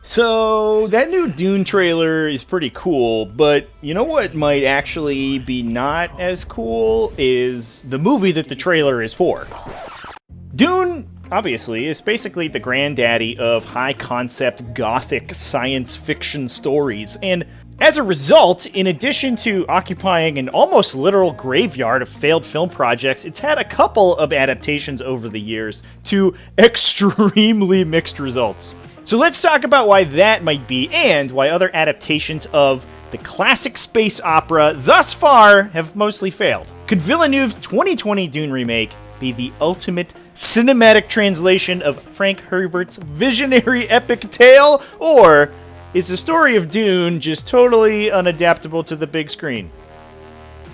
So, that new Dune trailer is pretty cool, but you know what might actually be not as cool is the movie that the trailer is for. Dune, obviously, is basically the granddaddy of high-concept gothic science fiction stories, and as a result, in addition to occupying an almost literal graveyard of failed film projects, it's had a couple of adaptations over the years to extremely mixed results. So let's talk about why that might be, and why other adaptations of the classic space opera thus far have mostly failed. Could Villeneuve's 2020 Dune remake be the ultimate cinematic translation of Frank Herbert's visionary epic tale, or is the story of Dune just totally unadaptable to the big screen?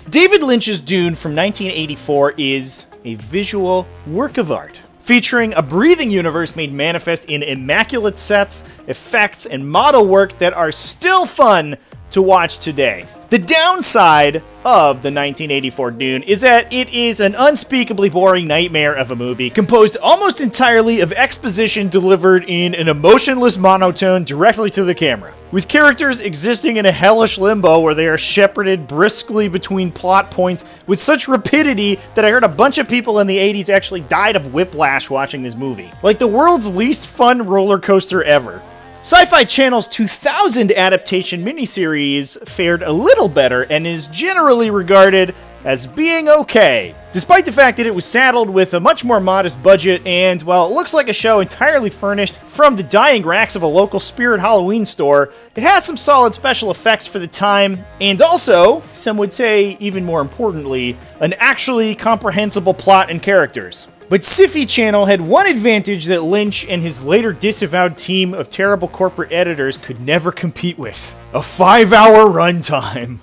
David Lynch's Dune from 1984 is a visual work of art, featuring a breathing universe made manifest in immaculate sets, effects, and model work that are still fun to watch today. The downside of the 1984 Dune is that it is an unspeakably boring nightmare of a movie, composed almost entirely of exposition delivered in an emotionless monotone directly to the camera, with characters existing in a hellish limbo where they are shepherded briskly between plot points with such rapidity that I heard a bunch of people in the 80s actually died of whiplash watching this movie. Like the world's least fun roller coaster ever. Sci-Fi Channel's 2000 adaptation miniseries fared a little better and is generally regarded as being okay, despite the fact that it was saddled with a much more modest budget and, while it looks like a show entirely furnished from the dying racks of a local Spirit Halloween store, it has some solid special effects for the time, and also, some would say even more importantly, an actually comprehensible plot and characters. But Sci-Fi Channel had one advantage that Lynch and his later disavowed team of terrible corporate editors could never compete with: a 5-hour runtime.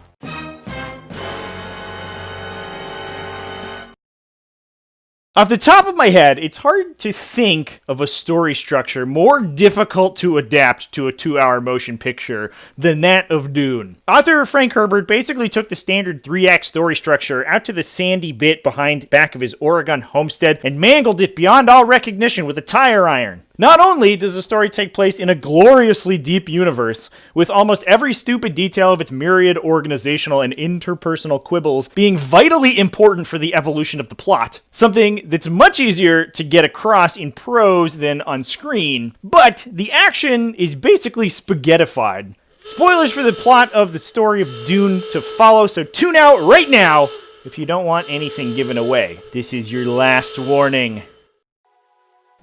Off the top of my head, it's hard to think of a story structure more difficult to adapt to a 2-hour motion picture than that of Dune. Author Frank Herbert basically took the standard 3-act story structure out to the sandy bit behind back of his Oregon homestead and mangled it beyond all recognition with a tire iron. Not only does the story take place in a gloriously deep universe, with almost every stupid detail of its myriad organizational and interpersonal quibbles being vitally important for the evolution of the plot, something that's much easier to get across in prose than on screen, but the action is basically spaghettified. Spoilers for the plot of the story of Dune to follow, so tune out right now if you don't want anything given away. This is your last warning.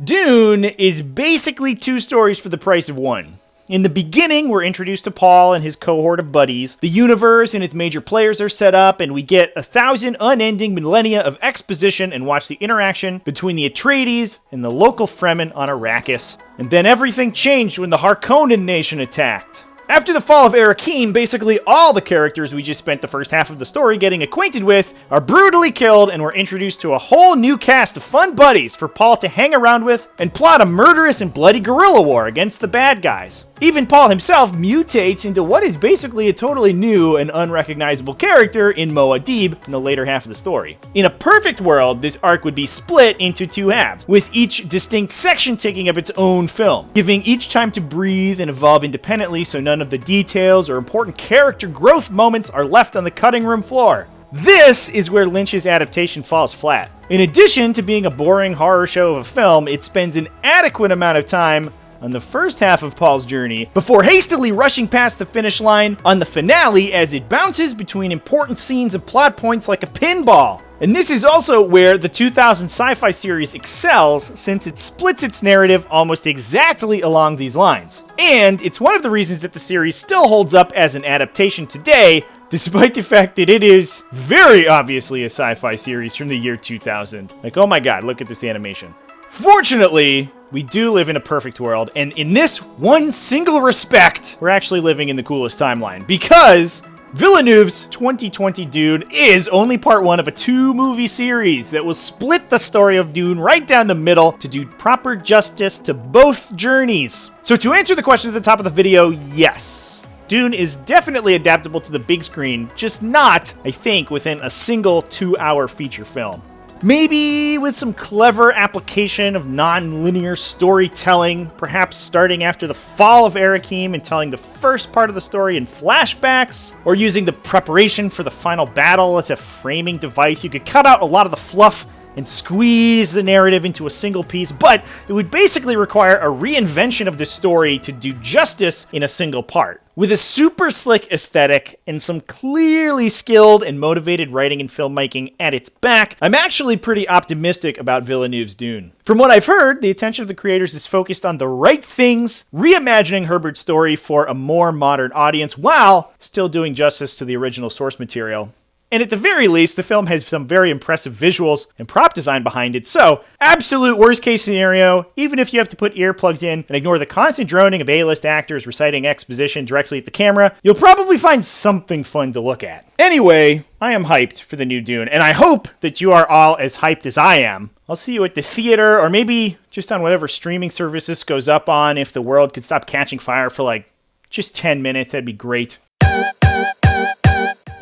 Dune is basically 2 stories for the price of 1. In the beginning, we're introduced to Paul and his cohort of buddies. The universe and its major players are set up, and we get 1,000 unending millennia of exposition and watch the interaction between the Atreides and the local Fremen on Arrakis. And then everything changed when the Harkonnen nation attacked. After the fall of Arakim, basically all the characters we just spent the first half of the story getting acquainted with are brutally killed, and we're introduced to a whole new cast of fun buddies for Paul to hang around with and plot a murderous and bloody guerrilla war against the bad guys. Even Paul himself mutates into what is basically a totally new and unrecognizable character in Muad'Dib in the later half of the story. In a perfect world, this arc would be split into 2 halves, with each distinct section taking up its own film, giving each time to breathe and evolve independently so none of the details or important character growth moments are left on the cutting room floor. This is where Lynch's adaptation falls flat. In addition to being a boring horror show of a film, it spends an adequate amount of time on the first half of Paul's journey, before hastily rushing past the finish line on the finale as it bounces between important scenes and plot points like a pinball. And this is also where the 2000 sci-fi series excels, since it splits its narrative almost exactly along these lines. And it's one of the reasons that the series still holds up as an adaptation today, despite the fact that it is very obviously a sci-fi series from the year 2000. Like, oh my god, look at this animation. Fortunately, we do live in a perfect world, and in this one single respect, we're actually living in the coolest timeline, because Villeneuve's 2020 Dune is only part 1 of a 2-movie series that will split the story of Dune right down the middle to do proper justice to both journeys. So to answer the question at the top of the video, yes, Dune is definitely adaptable to the big screen, just not, I think, within a single 2-hour feature film. Maybe with some clever application of non-linear storytelling, perhaps starting after the fall of Arakim and telling the first part of the story in flashbacks, or using the preparation for the final battle as a framing device. You could cut out a lot of the fluff and squeeze the narrative into a single piece, but it would basically require a reinvention of the story to do justice in a single part. With a super slick aesthetic and some clearly skilled and motivated writing and filmmaking at its back, I'm actually pretty optimistic about Villeneuve's Dune. From what I've heard, the attention of the creators is focused on the right things, reimagining Herbert's story for a more modern audience while still doing justice to the original source material. And at the very least, the film has some very impressive visuals and prop design behind it. So, absolute worst case scenario, even if you have to put earplugs in and ignore the constant droning of A-list actors reciting exposition directly at the camera, you'll probably find something fun to look at. Anyway, I am hyped for the new Dune, and I hope that you are all as hyped as I am. I'll see you at the theater, or maybe just on whatever streaming service this goes up on if the world could stop catching fire for just 10 minutes. That'd be great.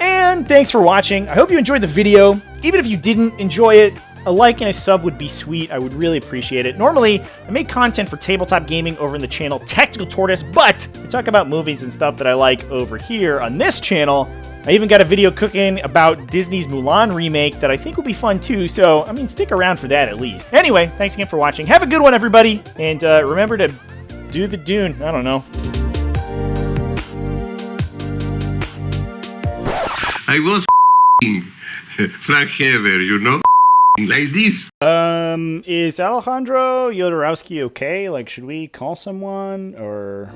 And thanks for watching. I hope you enjoyed the video. Even if you didn't enjoy it, a like and a sub would be sweet. I would really appreciate it. Normally, I make content for tabletop gaming over in the channel Tactical Tortoise, but I talk about movies and stuff that I like over here on this channel. I even got a video cooking about Disney's Mulan remake that I think will be fun too, so, stick around for that at least. Anyway, thanks again for watching. Have a good one, everybody, and remember to do the Dune. I don't know. I was Frank Heather, like this. Is Alejandro Jodorowsky okay? Should we call someone, or...